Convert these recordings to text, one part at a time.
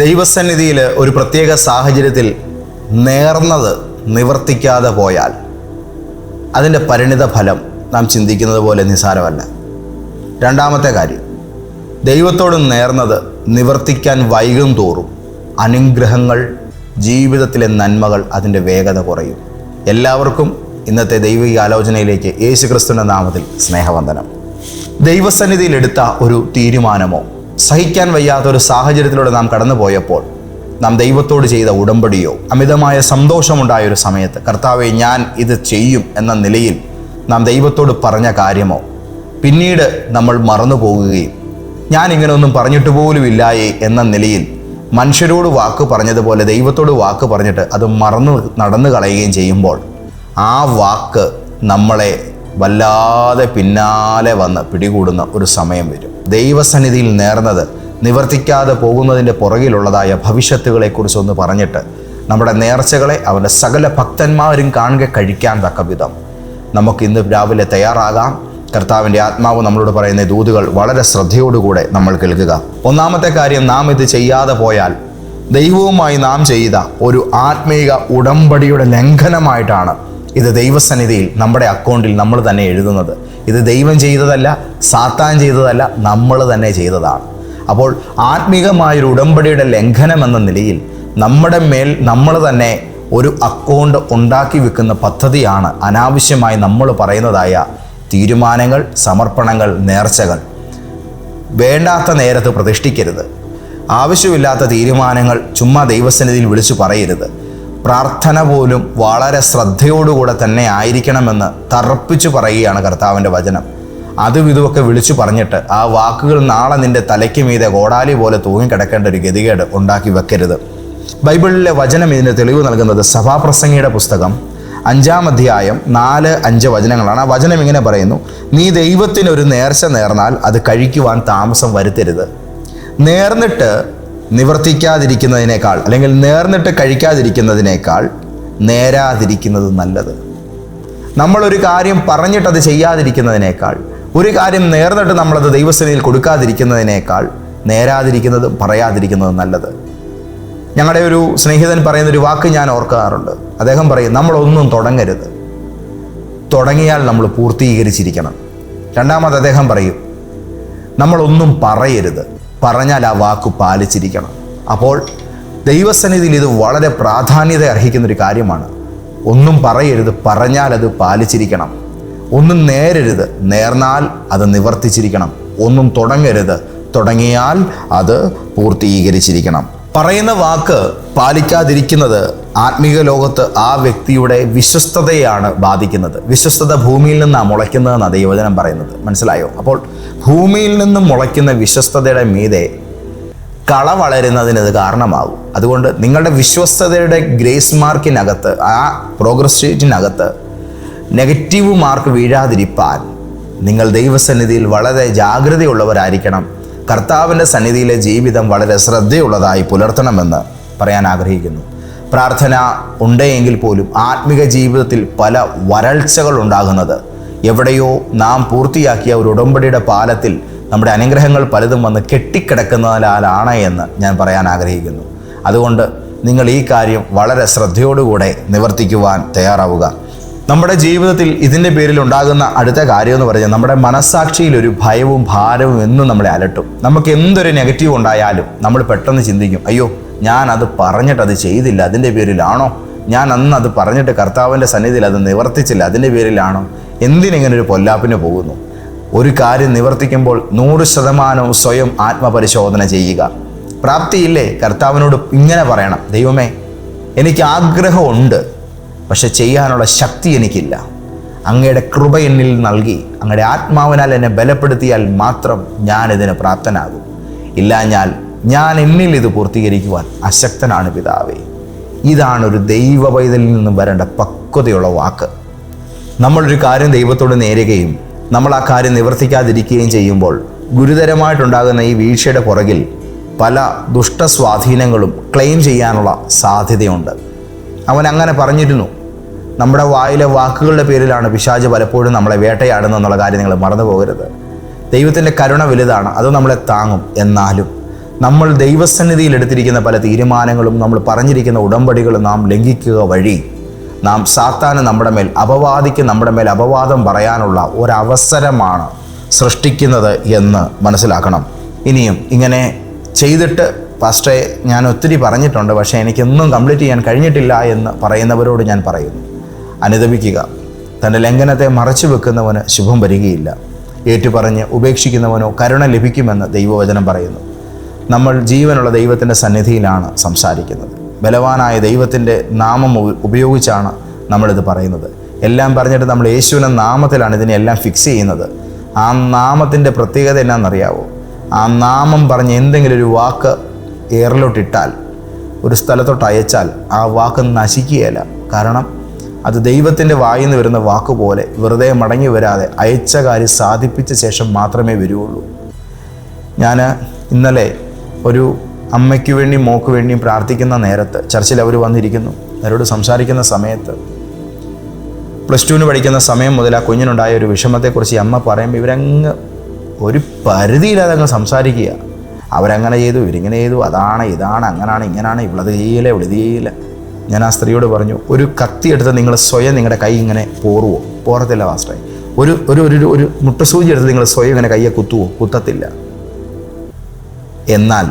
ദൈവസന്നിധിയിൽ ഒരു പ്രത്യേക സാഹചര്യത്തിൽ നേർന്നത് നിവർത്തിക്കാതെ പോയാൽ അതിൻ്റെ പരിണിത ഫലം നാം ചിന്തിക്കുന്നത് പോലെ നിസ്സാരമല്ല. രണ്ടാമത്തെ കാര്യം, ദൈവത്തോട് നേർന്നത് നിവർത്തിക്കാൻ വൈകും തോറും അനുഗ്രഹങ്ങൾ, ജീവിതത്തിലെ നന്മകൾ, അതിൻ്റെ വേഗത കുറയും. എല്ലാവർക്കും ഇന്നത്തെ ദൈവിക ആലോചനയിലേക്ക് യേശുക്രിസ്തുവിൻ്റെ നാമത്തിൽ സ്നേഹവന്ദനം. ദൈവസന്നിധിയിൽ എടുത്ത ഒരു തീരുമാനമോ സഹിക്കാൻ വയ്യാത്തൊരു സാഹചര്യത്തിലൂടെ നാം കടന്നു പോയപ്പോൾ നാം ദൈവത്തോട് ചെയ്ത ഉടമ്പടിയോ അമിതമായ സന്തോഷമുണ്ടായൊരു സമയത്ത് കർത്താവെ ഞാൻ ഇത് ചെയ്യും എന്ന നിലയിൽ നാം ദൈവത്തോട് പറഞ്ഞ കാര്യമോ പിന്നീട് നമ്മൾ മറന്നു പോകുകയും ഞാൻ ഇങ്ങനെ ഒന്നും പറഞ്ഞിട്ട് പോലും ഇല്ലായേ എന്ന നിലയിൽ മനുഷ്യരോട് വാക്ക് പറഞ്ഞതുപോലെ ദൈവത്തോട് വാക്ക് പറഞ്ഞിട്ട് അത് മറന്നു നടന്നു കളയുകയും ചെയ്യുമ്പോൾ ആ വാക്ക് നമ്മളെ വല്ലാതെ പിന്നാലെ വന്ന് പിടികൂടുന്ന ഒരു സമയം വരും. ദൈവസന്നിധിയിൽ നേർന്നത് നിവർത്തിക്കാതെ പോകുന്നതിൻ്റെ പുറകിലുള്ളതായ ഭവിഷ്യത്തുകളെക്കുറിച്ചൊന്ന് പറഞ്ഞിട്ട് നമ്മുടെ നേർച്ചകളെ അവൻ്റെ സകല ഭക്തന്മാരും കാണുക കഴിക്കാൻ തക്ക വിധം നമുക്ക് ഇന്ന് രാവിലെ തയ്യാറാകാം. കർത്താവിൻ്റെ ആത്മാവ് നമ്മളോട് പറയുന്ന ദൂതുകൾ വളരെ ശ്രദ്ധയോടുകൂടെ നമ്മൾ കേൾക്കുക. ഒന്നാമത്തെ കാര്യം, നാം ഇത് ചെയ്യാതെ പോയാൽ ദൈവവുമായി നാം ചെയ്ത ഒരു ആത്മീക ഉടമ്പടിയുടെ ലംഘനമായിട്ടാണ് ഇത് ദൈവസന്നിധിയിൽ നമ്മുടെ അക്കൗണ്ടിൽ നമ്മൾ തന്നെ എഴുതുന്നത്. ഇത് ദൈവം ചെയ്തതല്ല, സാത്താൻ ചെയ്തതല്ല, നമ്മൾ തന്നെ ചെയ്തതാണ്. അപ്പോൾ ആത്മീകമായൊരു ഉടമ്പടിയുടെ ലംഘനം എന്ന നിലയിൽ നമ്മുടെ മേൽ നമ്മൾ തന്നെ ഒരു അക്കൗണ്ട് ഉണ്ടാക്കി വെക്കുന്ന പദ്ധതിയാണ് അനാവശ്യമായി നമ്മൾ പറയുന്നതായ തീരുമാനങ്ങൾ, സമർപ്പണങ്ങൾ, നേർച്ചകൾ. വേണ്ടാത്ത നേരത്ത് പ്രതിഷ്ഠിക്കരുത്. ആവശ്യമില്ലാത്ത തീരുമാനങ്ങൾ ചുമ്മാ ദൈവസന്നിധിയിൽ വിളിച്ചു പറയരുത്. പ്രാർത്ഥന പോലും വളരെ ശ്രദ്ധയോടുകൂടെ തന്നെ ആയിരിക്കണമെന്ന് തറപ്പിച്ചു പറയുകയാണ് കർത്താവിൻ്റെ വചനം. അതും ഇതുമൊക്കെ വിളിച്ചു പറഞ്ഞിട്ട് ആ വാക്കുകൾ നാളെ നിൻ്റെ തലയ്ക്ക് മീതെ കോടാലി പോലെ തൂങ്ങിക്കിടക്കേണ്ട ഒരു ഗതികേട് ഉണ്ടാക്കി വെക്കരുത്. ബൈബിളിലെ വചനം ഇതിന് തെളിവ് നൽകുന്നത് സഭാപ്രസംഗിയുടെ പുസ്തകം 5-ാം അധ്യായം 4-5 വചനങ്ങളാണ്. ആ വചനം ഇങ്ങനെ പറയുന്നു: നീ ദൈവത്തിനൊരു നേർച്ച നേർന്നാൽ അത് കഴിക്കുവാൻ താമസം വരുത്തരുത്. നേർന്നിട്ട് നിവർത്തിക്കാതിരിക്കുന്നതിനേക്കാൾ അല്ലെങ്കിൽ നേർന്നിട്ട് കഴിക്കാതിരിക്കുന്നതിനേക്കാൾ നേരാതിരിക്കുന്നത് നല്ലത്. നമ്മളൊരു കാര്യം പറഞ്ഞിട്ടത് ചെയ്യാതിരിക്കുന്നതിനേക്കാൾ, ഒരു കാര്യം നേർന്നിട്ട് നമ്മളത് ദൈവസന്നിധിയിൽ കൊടുക്കാതിരിക്കുന്നതിനേക്കാൾ നേരാതിരിക്കുന്നതും പറയാതിരിക്കുന്നതും നല്ലത്. ഞങ്ങളുടെ ഒരു സ്നേഹിതൻ പറയുന്നൊരു വാക്ക് ഞാൻ ഓർക്കാറുണ്ട്. അദ്ദേഹം പറയും, നമ്മളൊന്നും തുടങ്ങരുത്, തുടങ്ങിയാൽ നമ്മൾ പൂർത്തീകരിച്ചിരിക്കണം. രണ്ടാമത് അദ്ദേഹം പറയും, നമ്മളൊന്നും പറയരുത്, പറഞ്ഞാൽ ആ വാക്ക് പാലിച്ചിരിക്കണം. അപ്പോൾ ദൈവസന്നിധിയിൽ ഇത് വളരെ പ്രാധാന്യത അർഹിക്കുന്നൊരു കാര്യമാണ്. ഒന്നും പറയരുത്, പറഞ്ഞാൽ അത് പാലിച്ചിരിക്കണം. ഒന്നും നേരരുത്, നേർന്നാൽ അത് നിവർത്തിച്ചിരിക്കണം. ഒന്നും തുടങ്ങരുത്, തുടങ്ങിയാൽ അത് പൂർത്തീകരിച്ചിരിക്കണം. പറയുന്ന വാക്ക് പാലിക്കാതിരിക്കുന്നത് ആത്മീക ലോകത്ത് ആ വ്യക്തിയുടെ വിശ്വസ്തതയാണ് ബാധിക്കുന്നത്. വിശ്വസ്തത ഭൂമിയിൽ നിന്നാണ് മുളയ്ക്കുന്നതെന്നാണ് ദൈവവചനം പറയുന്നത്. മനസ്സിലായോ? അപ്പോൾ ഭൂമിയിൽ നിന്നും മുളയ്ക്കുന്ന വിശ്വസ്തതയുടെ മീതെ കള വളരുന്നതിന് ഇത് കാരണമാകും. അതുകൊണ്ട് നിങ്ങളുടെ വിശ്വസ്തതയുടെ ഗ്രേസ് മാർക്കിനകത്ത്, ആ പ്രോഗ്രസ് ഷീറ്റിനകത്ത് നെഗറ്റീവ് മാർക്ക് വീഴാതിരിപ്പാൻ നിങ്ങൾ ദൈവസന്നിധിയിൽ വളരെ ജാഗ്രതയുള്ളവരായിരിക്കണം. കർത്താവിൻ്റെ സന്നിധിയിലെ ജീവിതം വളരെ ശ്രദ്ധയുള്ളതായി പുലർത്തണമെന്ന് പറയാൻ ആഗ്രഹിക്കുന്നു. പ്രാർത്ഥന ഉണ്ടെങ്കിൽ പോലും ആത്മിക ജീവിതത്തിൽ പല വരൾച്ചകൾ ഉണ്ടാകുന്നത് എവിടെയോ നാം പൂർത്തിയാക്കിയ ഒരു ഉടമ്പടിയുടെ പാലത്തിൽ നമ്മുടെ അനുഗ്രഹങ്ങൾ പലതും വന്ന് കെട്ടിക്കിടക്കുന്നതിനാലാണ് എന്ന് ഞാൻ പറയാൻ ആഗ്രഹിക്കുന്നു. അതുകൊണ്ട് നിങ്ങൾ ഈ കാര്യം വളരെ ശ്രദ്ധയോടുകൂടെ നിവർത്തിക്കുവാൻ തയ്യാറാവുക. നമ്മുടെ ജീവിതത്തിൽ ഇതിൻ്റെ പേരിൽ ഉണ്ടാകുന്ന അടുത്ത കാര്യം എന്ന് പറഞ്ഞാൽ നമ്മുടെ മനസ്സാക്ഷിയിൽ ഒരു ഭയവും ഭാരവും എന്നും നമ്മളെ അലട്ടും. നമുക്ക് എന്തൊരു നെഗറ്റീവ് ഉണ്ടായാലും നമ്മൾ പെട്ടെന്ന് ചിന്തിക്കും, അയ്യോ ഞാൻ അത് പറഞ്ഞിട്ട് അത് ചെയ്തില്ല, അതിൻ്റെ പേരിലാണോ? ഞാൻ അന്ന് അത് പറഞ്ഞിട്ട് കർത്താവിൻ്റെ സന്നിധിയിൽ അത് നിവർത്തിച്ചില്ല, അതിൻ്റെ പേരിലാണോ? എന്തിനിങ്ങനെ ഒരു പൊല്ലാപ്പിന് പോകുന്നു? ഒരു കാര്യം നിവർത്തിക്കുമ്പോൾ 100% സ്വയം ആത്മപരിശോധന ചെയ്യുക. പ്രാപ്തിയില്ലേ? കർത്താവിനോട് ഇങ്ങനെ പറയണം, ദൈവമേ എനിക്ക് ആഗ്രഹമുണ്ട്, പക്ഷെ ചെയ്യാനുള്ള ശക്തി എനിക്കില്ല. അങ്ങയുടെ കൃപ എന്നിൽ നൽകി അങ്ങയുടെ ആത്മാവിനാൽ എന്നെ ബലപ്പെടുത്തിയാൽ മാത്രം ഞാനിതിന് പ്രാപ്തനാകും. ഇല്ലാഞ്ഞാൽ ഞാൻ എന്നിൽ ഇത് പൂർത്തീകരിക്കുവാൻ അശക്തനാണ് പിതാവേ. ഇതാണ് ഒരു ദൈവ പൈതലിൽ നിന്നും വരേണ്ട പക്വതയുള്ള വാക്ക്. നമ്മളൊരു കാര്യം ദൈവത്തോട് നേരുകയും നമ്മൾ ആ കാര്യം നിവർത്തിക്കാതിരിക്കുകയും ചെയ്യുമ്പോൾ ഗുരുതരമായിട്ടുണ്ടാകുന്ന ഈ വീഴ്ചയുടെ പുറകിൽ പല ദുഷ്ടസ്വാധീനങ്ങളും ക്ലെയിം ചെയ്യാനുള്ള സാധ്യതയുണ്ട്. അവൻ അങ്ങനെ പറഞ്ഞിരുന്നു. നമ്മുടെ വായിലെ വാക്കുകളുടെ പേരിലാണ് പിശാച് പലപ്പോഴും നമ്മളെ വേട്ടയാടുന്നതെന്നുള്ള കാര്യം നിങ്ങൾ മറന്നു പോകരുത്. ദൈവത്തിൻ്റെ കരുണ വലുതാണ്, അത് നമ്മളെ താങ്ങും. എന്നാലും നമ്മൾ ദൈവസന്നിധിയിൽ എടുത്തിരിക്കുന്ന പല തീരുമാനങ്ങളും നമ്മൾ പറഞ്ഞിരിക്കുന്ന ഉടമ്പടികളും നാം ലംഘിക്കുക വഴി നാം സാത്താന് നമ്മുടെ മേൽ അപവാദിക്ക് നമ്മുടെ മേൽ അപവാദം പറയാനുള്ള ഒരവസരമാണ് സൃഷ്ടിക്കുന്നത് എന്ന് മനസ്സിലാക്കണം. ഇനിയും ഇങ്ങനെ ചെയ്തിട്ട് പാസ്റ്ററെ ഞാൻ ഒത്തിരി പറഞ്ഞിട്ടുണ്ട്, പക്ഷേ എനിക്കൊന്നും കംപ്ലീറ്റ് ചെയ്യാൻ കഴിഞ്ഞിട്ടില്ല എന്ന് പറയുന്നവരോട് ഞാൻ പറയുന്നു, അനുദപിക്കുക. തൻ്റെ ലംഘനത്തെ മറച്ചു വെക്കുന്നവന് ശുഭം വരികയില്ല. ഏറ്റുപറഞ്ഞ് ഉപേക്ഷിക്കുന്നവനോ കരുണ ലഭിക്കുമെന്ന് ദൈവവചനം പറയുന്നു. നമ്മൾ ജീവനുള്ള ദൈവത്തിൻ്റെ സന്നിധിയിലാണ് സംസാരിക്കുന്നത്. ബലവാനായ ദൈവത്തിൻ്റെ നാമം ഉപയോഗിച്ചാണ് നമ്മളിത് പറയുന്നത്. എല്ലാം പറഞ്ഞിട്ട് നമ്മൾ യേശുവിൻ്റെ നാമത്തിലാണ് ഇതിനെല്ലാം ഫിക്സ് ചെയ്യുന്നത്. ആ നാമത്തിൻ്റെ പ്രത്യേകത എന്നാണെന്നറിയാവോ? ആ നാമം പറഞ്ഞ് എന്തെങ്കിലും ഒരു വാക്ക് എയറിലോട്ടിട്ടാൽ, ഒരു സ്ഥലത്തോട്ട് അയച്ചാൽ ആ വാക്ക് നശിക്കുകയില്ല. കാരണം അത് ദൈവത്തിൻ്റെ വായിൽ നിന്ന് വരുന്ന വാക്കുപോലെ വെറുതെ മടങ്ങി വരാതെ അയച്ച കാര്യം സാധിപ്പിച്ച ശേഷം മാത്രമേ വരുള്ളൂ. ഞാൻ ഇന്നലെ ഒരു അമ്മയ്ക്ക് വേണ്ടിയും മോക്ക് വേണ്ടിയും പ്രാർത്ഥിക്കുന്ന നേരത്ത് ചർച്ചിൽ അവർ വന്നിരിക്കുന്നു. അവരോട് സംസാരിക്കുന്ന സമയത്ത് +2 പഠിക്കുന്ന സമയം മുതൽ ആ കുഞ്ഞിനുണ്ടായ ഒരു വിഷമത്തെക്കുറിച്ച് അമ്മ പറയുമ്പോൾ ഇവരങ്ങ് ഒരു പരിധിയില്ലാതെ അങ്ങ് സംസാരിക്കുക. അവരങ്ങനെ ചെയ്തു, ഇവരിങ്ങനെ ചെയ്തു, അതാണ് ഇതാണ് അങ്ങനാണ് ഇങ്ങനാണ്, ഇവളത് ചെയ്യില്ല. ഞാൻ ആ സ്ത്രീയോട് പറഞ്ഞു, ഒരു കത്തി എടുത്ത് നിങ്ങൾ സ്വയം നിങ്ങളുടെ കൈ ഇങ്ങനെ പോറത്തില്ല പാസ്റ്ററെ. ഒരു ഒരു ഒരു ഒരു മുട്ടസൂചി എടുത്ത് നിങ്ങൾ സ്വയം ഇങ്ങനെ കയ്യെ കുത്തത്തില്ല. എന്നാൽ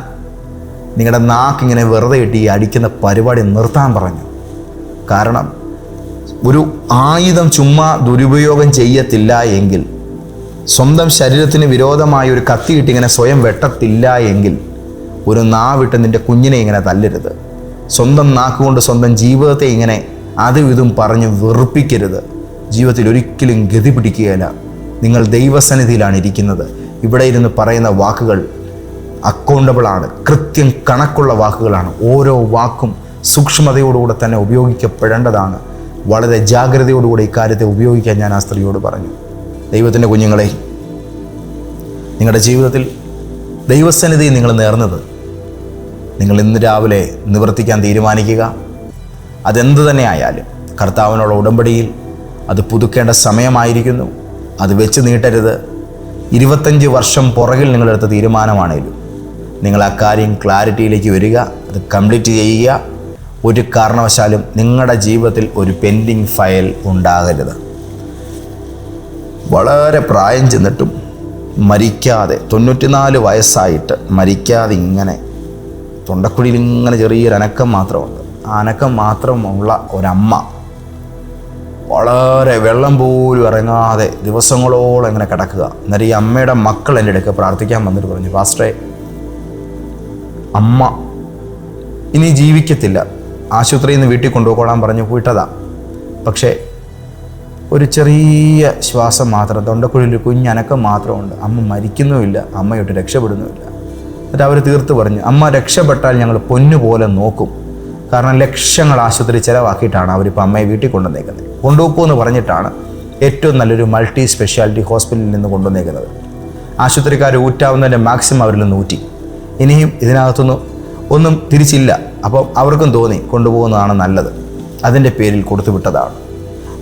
നിങ്ങളുടെ നാക്കിങ്ങനെ വെറുതെ ഇട്ട് ഈ അടിക്കുന്ന പരിപാടി നിർത്താൻ പറഞ്ഞു. കാരണം ഒരു ആയുധം ചുമ്മാ ദുരുപയോഗം ചെയ്യത്തില്ല എങ്കിൽ, സ്വന്തം ശരീരത്തിന് വിരോധമായ ഒരു കത്തിയിട്ട് ഇങ്ങനെ സ്വയം വെട്ടത്തില്ല എങ്കിൽ, ഒരു നാവിട്ട് നിൻ്റെ കുഞ്ഞിനെ ഇങ്ങനെ തല്ലരുത്. സ്വന്തം നാക്കുകൊണ്ട് സ്വന്തം ജീവിതത്തെ ഇങ്ങനെ അതും ഇതും പറഞ്ഞ് വെറുപ്പിക്കരുത്. ജീവിതത്തിൽ ഒരിക്കലും ഗതി പിടിക്കുകയില്ല. നിങ്ങൾ ദൈവസന്നിധിയിലാണ് ഇരിക്കുന്നത്. ഇവിടെ ഇരുന്ന് പറയുന്ന വാക്കുകൾ അക്കൗണ്ടബിളാണ്, കൃത്യം കണക്കുള്ള വാക്കുകളാണ്. ഓരോ വാക്കും സൂക്ഷ്മതയോടുകൂടെ തന്നെ ഉപയോഗിക്കപ്പെടേണ്ടതാണ്. വളരെ ജാഗ്രതയോടുകൂടി ഇക്കാര്യത്തെ ഉപയോഗിക്കാൻ ഞാൻ ആ സ്ത്രീയോട് പറഞ്ഞു. ദൈവത്തിൻ്റെ കുഞ്ഞുങ്ങളെ, നിങ്ങളുടെ ജീവിതത്തിൽ ദൈവസന്നിധി നിങ്ങൾ നേർന്നത് നിങ്ങൾ ഇന്ന് രാവിലെ നിവർത്തിക്കാൻ തീരുമാനിക്കുക. അതെന്ത് തന്നെ ആയാലും കർത്താവിനുള്ള ഉടമ്പടിയിൽ അത് പുതുക്കേണ്ട സമയമായിരിക്കുന്നു. അത് വെച്ച് നീട്ടരുത്. 25 വർഷം പുറകിൽ നിങ്ങളെടുത്ത തീരുമാനമാണേലും നിങ്ങൾ ആ കാര്യം ക്ലാരിറ്റിയിലേക്ക് വരിക, അത് കംപ്ലീറ്റ് ചെയ്യുക. ഒരു കാരണവശാലും നിങ്ങളുടെ ജീവിതത്തിൽ ഒരു പെൻഡിങ് ഫയൽ ഉണ്ടാകരുത്. വളരെ പ്രായം ചെന്നിട്ടും മരിക്കാതെ, 94 വയസ്സായിട്ട് മരിക്കാതെ ഇങ്ങനെ തൊണ്ടക്കുഴിയിൽ ഇങ്ങനെ ചെറിയൊരു അനക്കം മാത്രമുണ്ട്. ആ അനക്കം മാത്രമുള്ള ഒരമ്മ വളരെ വെള്ളം പോലും ഇറങ്ങാതെ ദിവസങ്ങളോളം ഇങ്ങനെ കിടക്കുക. അന്നേരം ഈ അമ്മയുടെ മക്കൾ എൻ്റെ അടുക്ക് പ്രാർത്ഥിക്കാൻ വന്നിട്ട് പറഞ്ഞു, പാസ്റ്ററെ അമ്മ ഇനി ജീവിക്കത്തില്ല, ആശുപത്രിയിൽ നിന്ന് വീട്ടിൽ കൊണ്ടുപോയിക്കോളാൻ പറഞ്ഞു പോയിട്ടതാ. പക്ഷേ ഒരു ചെറിയ ശ്വാസം മാത്രം, തൊണ്ടക്കുഴിയിൽ കുഞ്ഞനക്കം മാത്രമുണ്ട്. അമ്മ മരിക്കുന്നുമില്ല, അമ്മയോട്ട് രക്ഷപ്പെടുന്നുമില്ല. എന്നിട്ട് അവർ തീർത്ത് പറഞ്ഞു, അമ്മ രക്ഷപ്പെട്ടാൽ ഞങ്ങൾ പൊന്നുപോലെ നോക്കും. കാരണം ലക്ഷങ്ങൾ ആശുപത്രി ചിലവാക്കിയിട്ടാണ് അവരിപ്പോൾ അമ്മയെ വീട്ടിൽ കൊണ്ടുവന്നേക്കുന്നത്. കൊണ്ടുപോകുമെന്ന് പറഞ്ഞിട്ടാണ് ഏറ്റവും നല്ലൊരു മൾട്ടി സ്പെഷ്യാലിറ്റി ഹോസ്പിറ്റലിൽ നിന്ന് കൊണ്ടുവന്നേക്കുന്നത്. ആശുപത്രിക്കാർ ഊറ്റാവുന്നതിൻ്റെ മാക്സിമം അവരിൽ നിന്ന് ഊറ്റി. ഇനിയും ഇതിനകത്തൊന്നും ഒന്നും തിരിച്ചില്ല. അപ്പം അവർക്കും തോന്നി കൊണ്ടുപോകുന്നതാണ് നല്ലത്. അതിൻ്റെ പേരിൽ കൊടുത്തു വിട്ടതാണ്.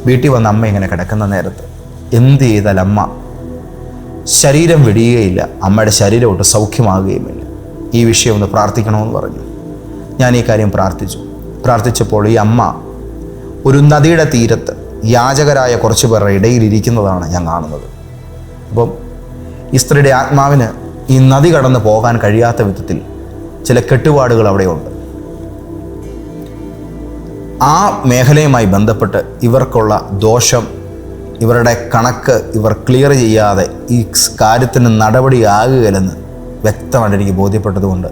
വീട്ടിൽ വന്ന അമ്മ ഇങ്ങനെ കിടക്കുന്ന നേരത്ത് എന്ത് ചെയ്താൽ അമ്മ ശരീരം വെടിയുകയില്ല, അമ്മയുടെ ശരീരം ഒട്ട് സൗഖ്യമാകുകയുമില്ല. ഈ വിഷയം ഒന്ന് പ്രാർത്ഥിക്കണമെന്ന് പറഞ്ഞു. ഞാൻ ഈ കാര്യം പ്രാർത്ഥിച്ചപ്പോൾ ഈ അമ്മ ഒരു നദിയുടെ തീരത്ത് യാചകരായ കുറച്ച് പേരുടെ ഇടയിലിരിക്കുന്നതാണ് ഞാൻ കാണുന്നത്. അപ്പം ഈ സ്ത്രീയുടെ ആത്മാവിന് ഈ നദി കടന്ന് പോകാൻ കഴിയാത്ത വിധത്തിൽ ചില കെട്ടുപാടുകൾ അവിടെയുണ്ട്. ആ മേഖലയുമായി ബന്ധപ്പെട്ട് ഇവർക്കുള്ള ദോഷം, ഇവരുടെ കണക്ക് ഇവർ ക്ലിയർ ചെയ്യാതെ ഈ കാര്യത്തിന് നടപടിയാകുകയില്ലെന്ന് വ്യക്തമായിട്ട് എനിക്ക് ബോധ്യപ്പെട്ടതുകൊണ്ട്